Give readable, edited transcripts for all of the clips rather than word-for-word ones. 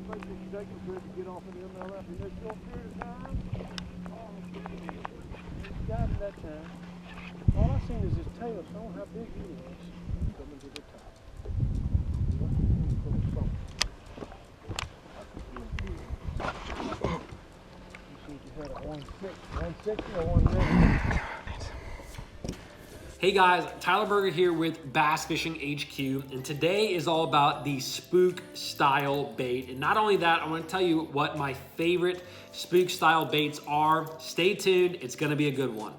think this snake was ready to get off of them now after this short period of time. He got him that time. All I seen is his tail, so I don't know how big he was. Coming to the top. You see if you had a 160 or 190. Hey guys, Tyler Berger here with Bass Fishing HQ, and today is all about the spook style bait. And not only that, I want to tell you what my favorite spook style baits are. Stay tuned, it's going to be a good one.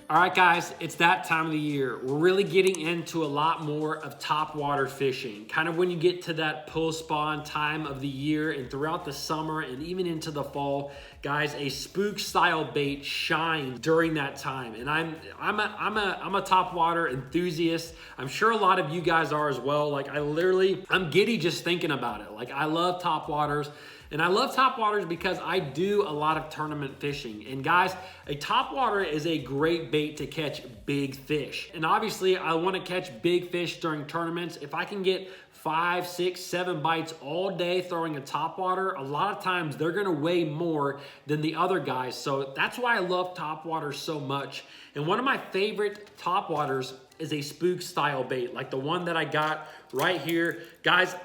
All right guys, it's that time of the year. We're really getting into a lot more of topwater fishing. Kind of when you get to that post-spawn time of the year and throughout the summer and even into the fall, guys, a spook style bait shines during that time. And I'm a topwater enthusiast. I'm sure a lot of you guys are as well. Like I'm giddy just thinking about it. Like I love topwaters. And I love topwaters because I do a lot of tournament fishing. And guys, a topwater is a great bait to catch big fish. And obviously I want to catch big fish during tournaments. If I can get 5, 6, 7 bites all day throwing a topwater, a lot of times they're gonna weigh more than the other guys. So that's why I love topwaters so much. And one of my favorite topwaters is a spook style bait, like the one that I got right here. Guys,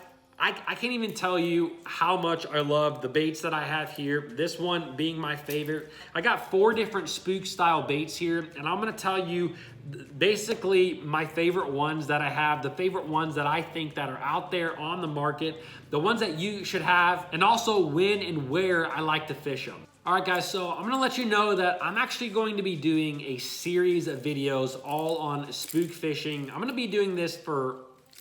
I can't even tell you how much I love the baits that I have here, this one being my favorite. I got 4 different spook style baits here, and I'm gonna tell you basically my favorite ones that I have, the favorite ones that I think that are out there on the market, the ones that you should have, and also when and where I like to fish them. All right guys, so I'm gonna let you know that I'm actually going to be doing a series of videos all on spook fishing. I'm gonna be doing this for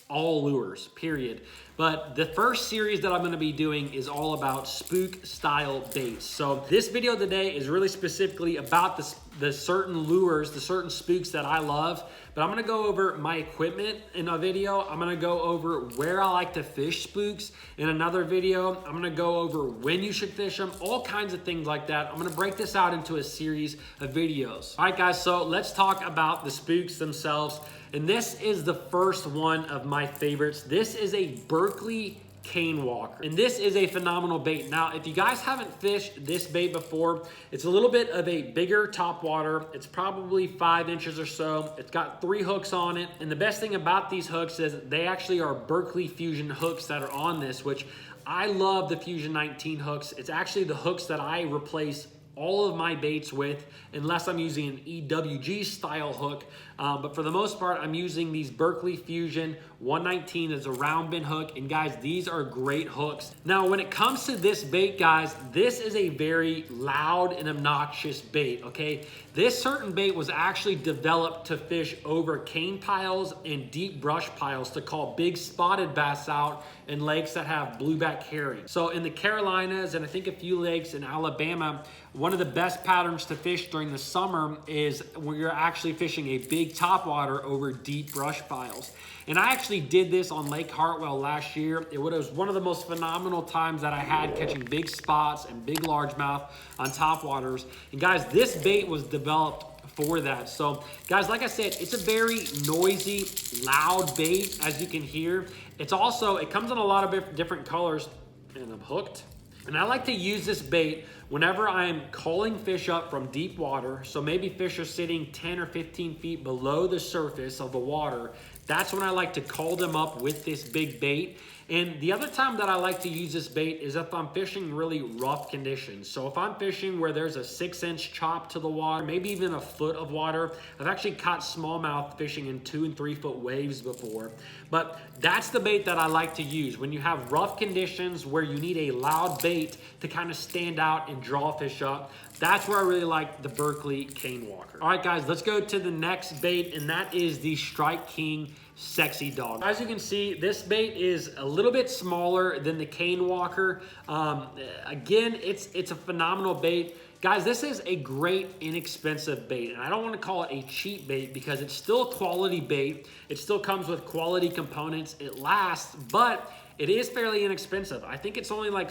all lures, period. But the first series that I'm gonna be doing is all about spook style baits. So this video today is really specifically about the certain lures, the certain spooks that I love. But I'm gonna go over my equipment in a video. I'm gonna go over where I like to fish spooks in another video. I'm gonna go over when you should fish them, all kinds of things like that. I'm gonna break this out into a series of videos. All right guys, so let's talk about the spooks themselves. And this is the first one of my favorites. This is a Berkeley cane walker, and this is a phenomenal bait. Now, if you guys haven't fished this bait before, it's a little bit of a bigger topwater. It's probably 5 inches or so. It's got 3 hooks on it, and the best thing about these hooks is they actually are Berkeley Fusion hooks that are on this, which I love the Fusion 19 hooks. It's actually the hooks that I replace all of my baits with, unless I'm using an EWG style hook. But for the most part, I'm using these Berkeley Fusion 119 as a round bend hook. And guys, these are great hooks. Now, when it comes to this bait, guys, this is a very loud and obnoxious bait, okay? This certain bait was actually developed to fish over cane piles and deep brush piles to call big spotted bass out in lakes that have blueback herring. So in the Carolinas and I think a few lakes in Alabama, one of the best patterns to fish during the summer is when you're actually fishing a big topwater over deep brush piles. And I actually did this on Lake Hartwell last year. It was one of the most phenomenal times that I had catching big spots and big largemouth on topwaters. And guys, this bait was developed for that. So guys, like I said, it's a very noisy, loud bait, as you can hear. It's also, it comes in a lot of different colors, and I'm hooked. And I like to use this bait whenever I'm calling fish up from deep water. So maybe fish are sitting 10 or 15 feet below the surface of the water. That's when I like to call them up with this big bait. And the other time that I like to use this bait is if I'm fishing really rough conditions. So if I'm fishing where there's a 6-inch chop to the water, maybe even a foot of water. I've actually caught smallmouth fishing in 2 and 3 foot waves before. But that's the bait that I like to use when you have rough conditions where you need a loud bait to kind of stand out and draw fish up. That's where I really like the Berkeley cane walker. All right guys, let's go to the next bait, and that is the Strike King Sexy Dog. As you can see, this bait is a little bit smaller than the cane walker. Again, it's a phenomenal bait. Guys, this is a great inexpensive bait, and I don't want to call it a cheap bait because it's still a quality bait. It still comes with quality components. It lasts, but it is fairly inexpensive. I think it's only like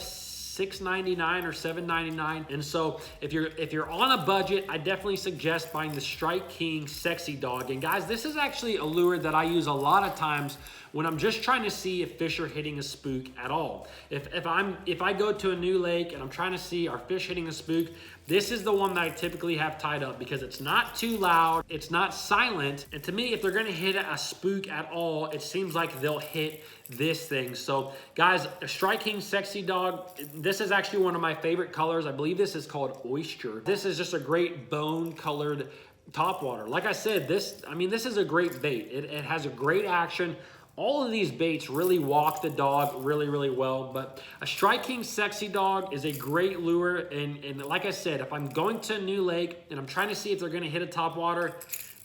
$6.99 or $7.99. And so if you're on a budget, I definitely suggest buying the Strike King Sexy Dawg. And guys, this is actually a lure that I use a lot of times when I'm just trying to see if fish are hitting a spook at all. If I go to a new lake and I'm trying to see are fish hitting a spook, this is the one that I typically have tied up because it's not too loud, it's not silent, and to me, if they're gonna hit a spook at all, it seems like they'll hit this thing. So guys, a Strike King Sexy Dawg, this is actually one of my favorite colors. I believe this is called Oyster. This is just a great bone colored topwater. Like I said, this is a great bait. It has a great action. All of these baits really walk the dog really, really well, but a Strike King Sexy Dawg is a great lure, and like I said, if I'm going to a new lake and I'm trying to see if they're gonna hit a topwater,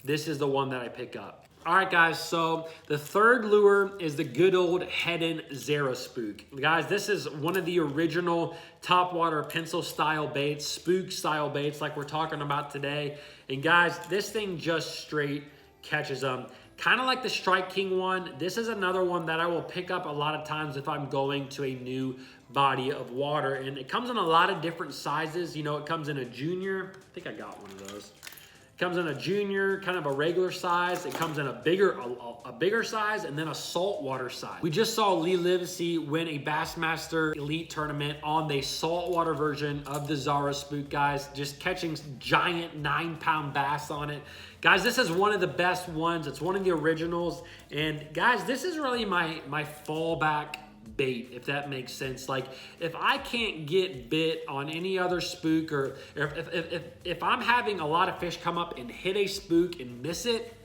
this is the one that I pick up. All right, guys, so the third lure is the good old Hedon Zara spook. Guys, this is one of the original topwater pencil style baits, spook style baits like we're talking about today. And guys, this thing just straight catches them. Kind of like the Strike King one, this is another one that I will pick up a lot of times if I'm going to a new body of water. And it comes in a lot of different sizes. You know, it comes in a junior. I think I got one of those. It comes in a junior, kind of a regular size. It comes in a bigger size, and then a saltwater size. We just saw Lee Livesey win a Bassmaster Elite tournament on the saltwater version of the Zara spook, guys. Just catching giant 9-pound bass on it. Guys, this is one of the best ones. It's one of the originals. And guys, this is really my fallback bait, if that makes sense. Like, if I can't get bit on any other spook, or if I'm having a lot of fish come up and hit a spook and miss it,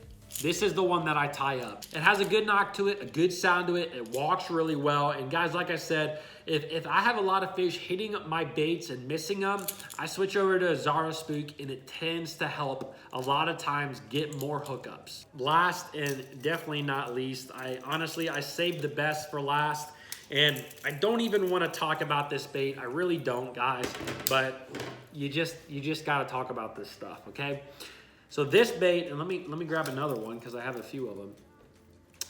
this is the one that I tie up. It has a good knock to it, a good sound to it. It walks really well. And guys, like I said, if I have a lot of fish hitting my baits and missing them, I switch over to a Zara spook, and it tends to help a lot of times get more hookups. Last and definitely not least, I saved the best for last. And I don't even want to talk about this bait. I really don't, guys. But you just got to talk about this stuff, okay? So this bait, and let me grab another one because I have a few of them.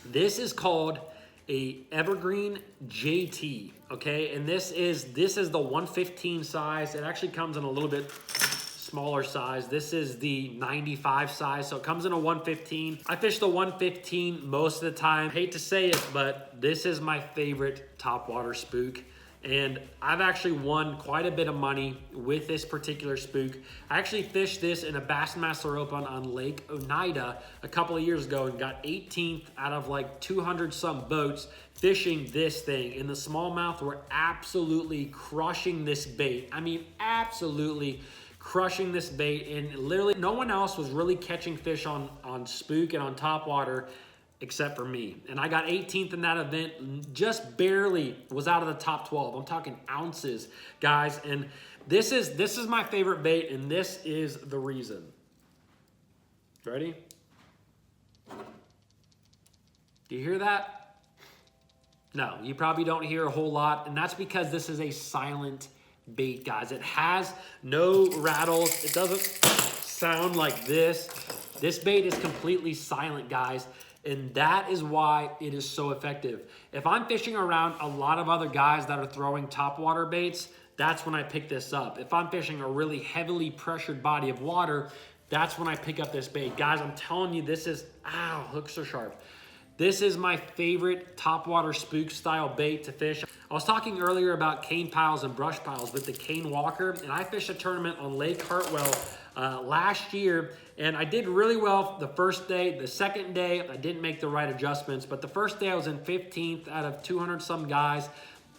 This is called a Evergreen Jt, okay? And this is the 115 size. It actually comes in a little bit smaller size. This is the 95 size, so it comes in a 115. I fish the 115 most of the time. Hate to say it, but this is my favorite topwater spook. And I've actually won quite a bit of money with this particular spook. I actually fished this in a Bassmaster Open on Lake Oneida a couple of years ago and got 18th out of like 200 some boats fishing this thing. And the smallmouth were absolutely crushing this bait. I mean, absolutely crushing this bait. And literally no one else was really catching fish on spook and on topwater except for me. And I got 18th in that event, just barely was out of the top 12. I'm talking ounces, guys. And this is my favorite bait, and this is the reason. Ready? Do you hear that? No, you probably don't hear a whole lot, and that's because this is a silent bait, guys. It has no rattles. It doesn't sound like this. This bait is completely silent, guys. And that is why it is so effective. If I'm fishing around a lot of other guys that are throwing topwater baits, that's when I pick this up. If I'm fishing a really heavily pressured body of water, that's when I pick up this bait. Guys, I'm telling you, this is, ow, hooks are sharp. This is my favorite topwater spook style bait to fish. I was talking earlier about cane piles and brush piles with the cane walker, and I fished a tournament on Lake Hartwell last year, and I did really well the first day. The second day, I didn't make the right adjustments, but the first day I was in 15th out of 200 some guys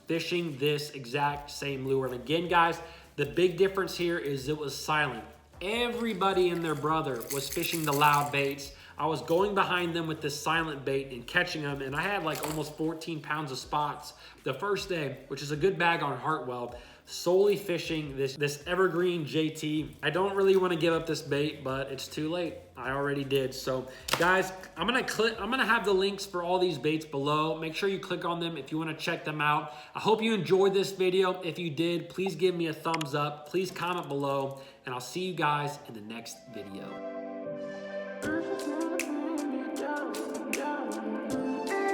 fishing this exact same lure. And again, guys, the big difference here is it was silent. Everybody and their brother was fishing the loud baits. I was going behind them with this silent bait and catching them, and I had like almost 14 pounds of spots the first day, which is a good bag on Hartwell, solely fishing this Evergreen Jt. I don't really want to give up this bait, but it's too late. I already did. So guys, I'm gonna have the links for all these baits below. Make sure you click on them if you want to check them out. I hope you enjoyed this video. If you did, please give me a thumbs up. Please comment below, and I'll see you guys in the next video.